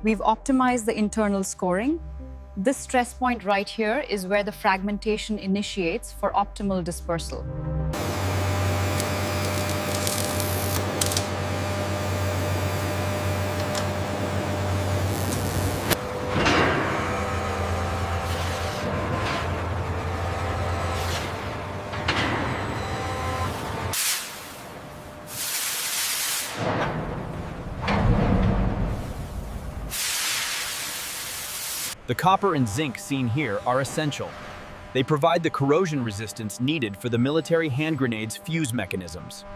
We've optimized the internal scoring. This stress point right here is where the fragmentation initiates for optimal dispersal. The copper and zinc seen here are essential. They provide the corrosion resistance needed for the military hand grenade's fuse mechanisms.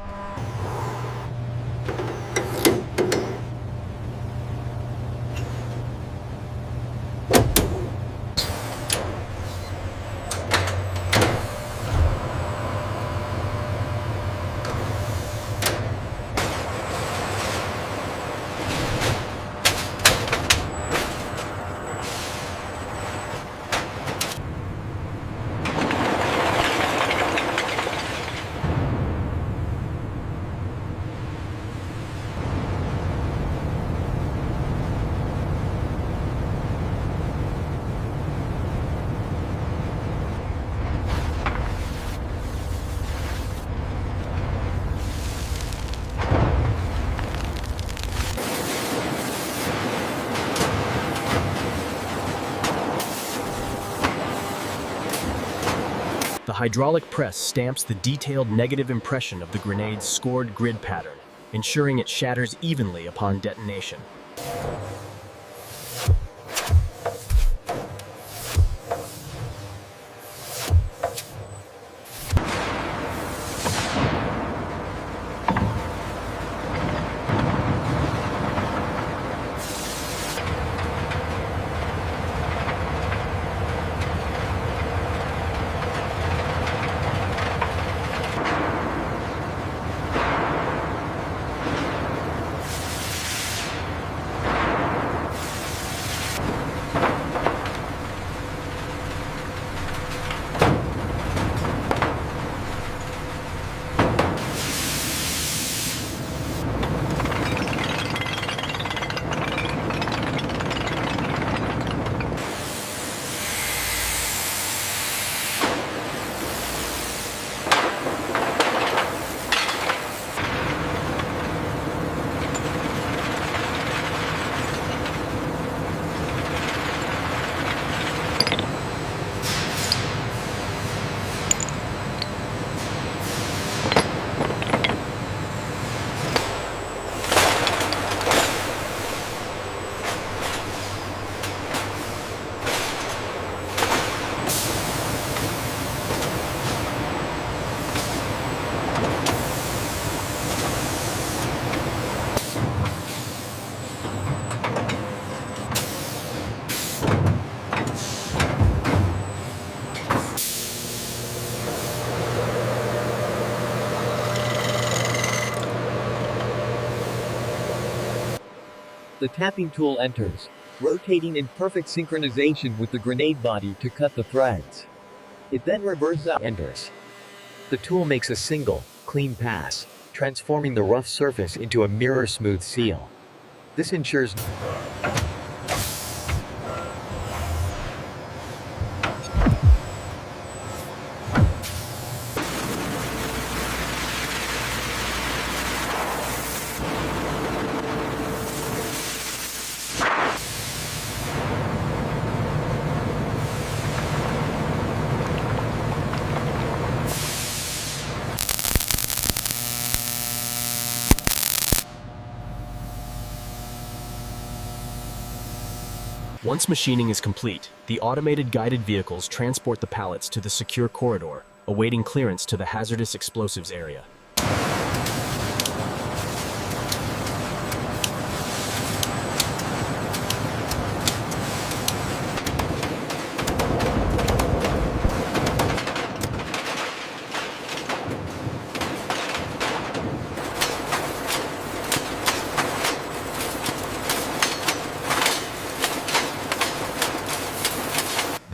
The hydraulic press stamps the detailed negative impression of the grenade's scored grid pattern, ensuring it shatters evenly upon detonation. The tapping tool enters, rotating in perfect synchronization with the grenade body to cut the threads. It then reverses out enters. The tool makes a single, clean pass, transforming the rough surface into a mirror-smooth seal. This ensures Once machining is complete, the automated guided vehicles transport the pallets to the secure corridor, awaiting clearance to the hazardous explosives area.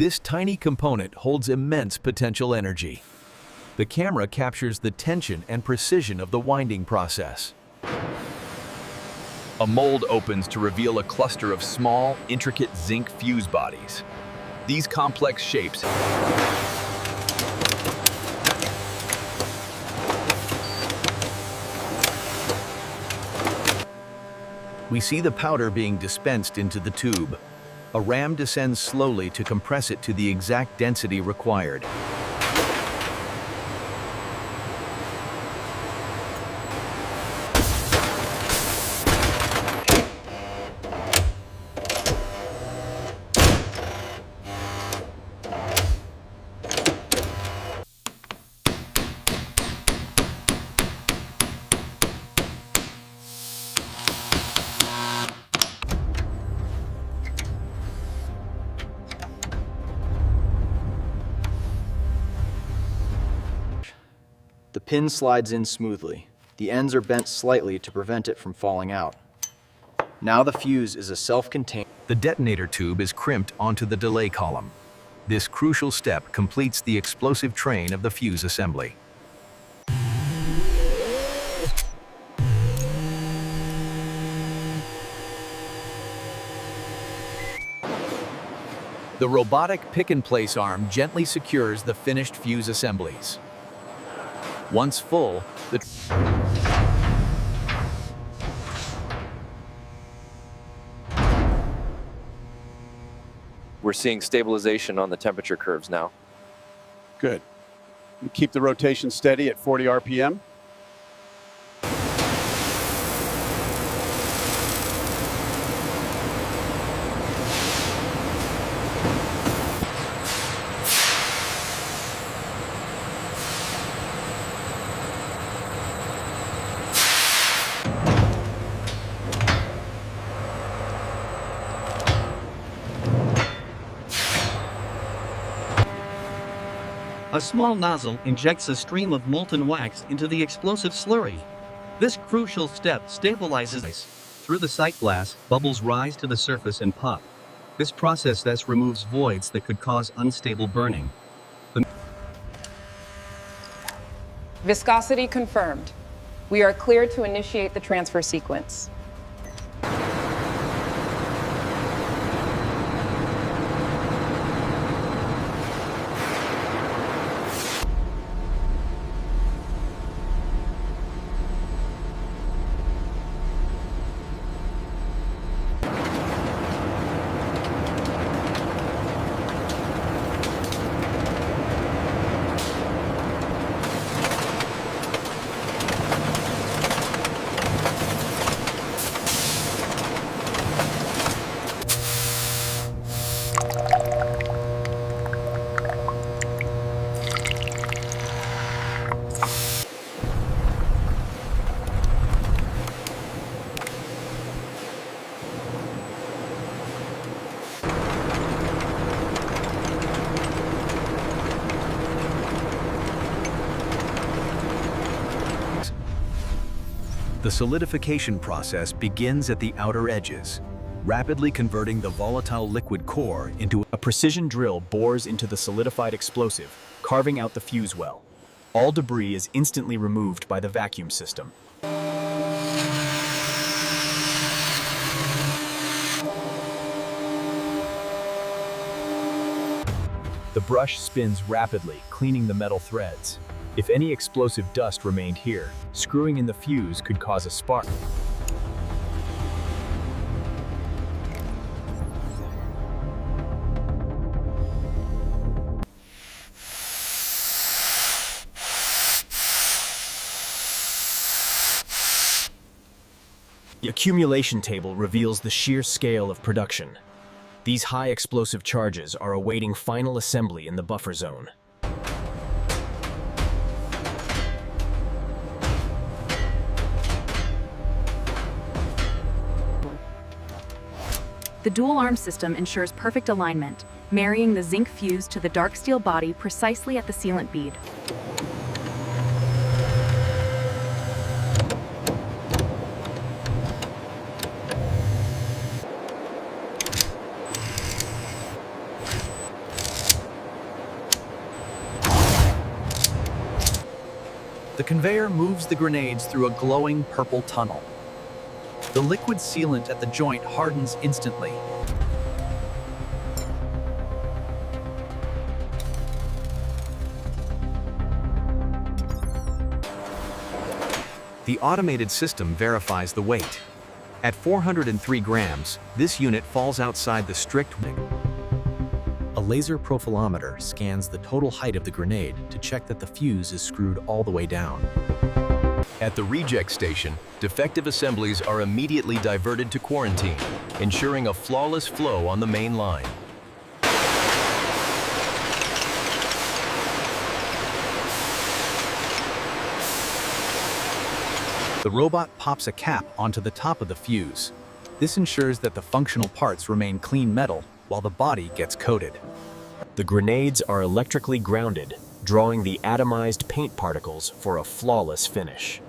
This tiny component holds immense potential energy. The camera captures the tension and precision of the winding process. A mold opens to reveal a cluster of small, intricate zinc fuse bodies. These complex shapes We see the powder being dispensed into the tube. A ram descends slowly to compress it to the exact density required. The pin slides in smoothly. The ends are bent slightly to prevent it from falling out. Now the fuse is a self-contained. The detonator tube is crimped onto the delay column. This crucial step completes the explosive train of the fuse assembly. The robotic pick-and-place arm gently secures the finished fuse assemblies. Once full, We're seeing stabilization on the temperature curves now. Good. Keep the rotation steady at 40 RPM. A small nozzle injects a stream of molten wax into the explosive slurry. This crucial step stabilizes ice. Through the sight glass, bubbles rise to the surface and pop. This process thus removes voids that could cause unstable burning. Viscosity confirmed. We are clear to initiate the transfer sequence. The solidification process begins at the outer edges, rapidly converting the volatile liquid core into A precision drill bores into the solidified explosive, carving out the fuse well. All debris is instantly removed by the vacuum system. The brush spins rapidly, cleaning the metal threads. If any explosive dust remained here, screwing in the fuse could cause a spark. The accumulation table reveals the sheer scale of production. These high explosive charges are awaiting final assembly in the buffer zone. The dual-arm system ensures perfect alignment, marrying the zinc fuse to the dark steel body precisely at the sealant bead. The conveyor moves the grenades through a glowing purple tunnel. The liquid sealant at the joint hardens instantly. The automated system verifies the weight. At 403 grams, this unit falls outside the strict. A laser profilometer scans the total height of the grenade to check that the fuse is screwed all the way down. At the reject station, defective assemblies are immediately diverted to quarantine, ensuring a flawless flow on the main line. The robot pops a cap onto the top of the fuse. This ensures that the functional parts remain clean metal while the body gets coated. The grenades are electrically grounded, drawing the atomized paint particles for a flawless finish.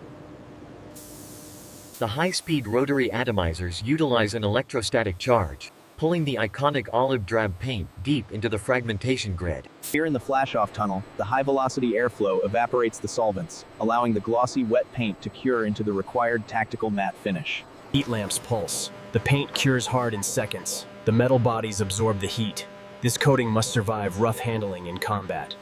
The high-speed rotary atomizers utilize an electrostatic charge, pulling the iconic olive drab paint deep into the fragmentation grid. Here in the flash-off tunnel, the high-velocity airflow evaporates the solvents, allowing the glossy wet paint to cure into the required tactical matte finish. Heat lamps pulse. The paint cures hard in seconds. The metal bodies absorb the heat. This coating must survive rough handling in combat.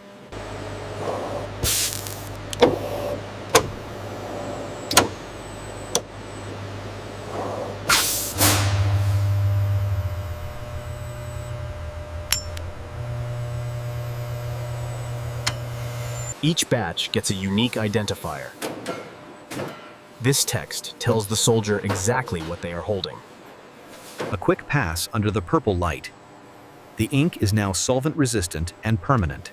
Each batch gets a unique identifier. This text tells the soldier exactly what they are holding. A quick pass under the purple light. The ink is now solvent resistant and permanent.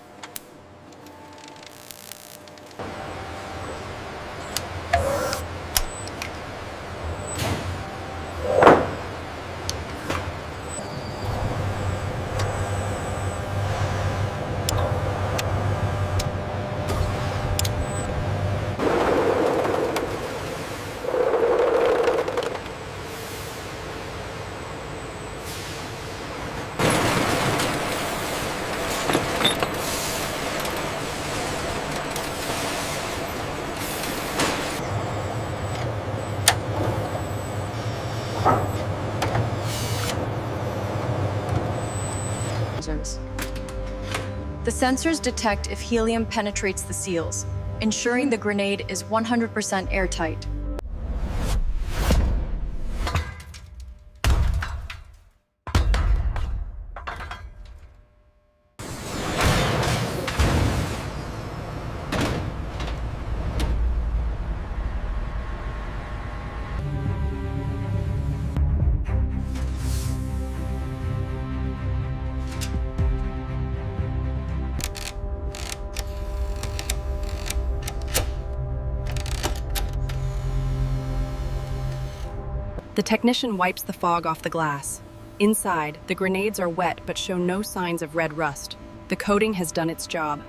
The sensors detect if helium penetrates the seals, ensuring the grenade is 100% airtight. The technician wipes the fog off the glass. Inside, the grenades are wet but show no signs of red rust. The coating has done its job.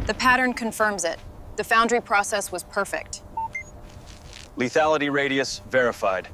The pattern confirms it. The foundry process was perfect. Lethality radius verified.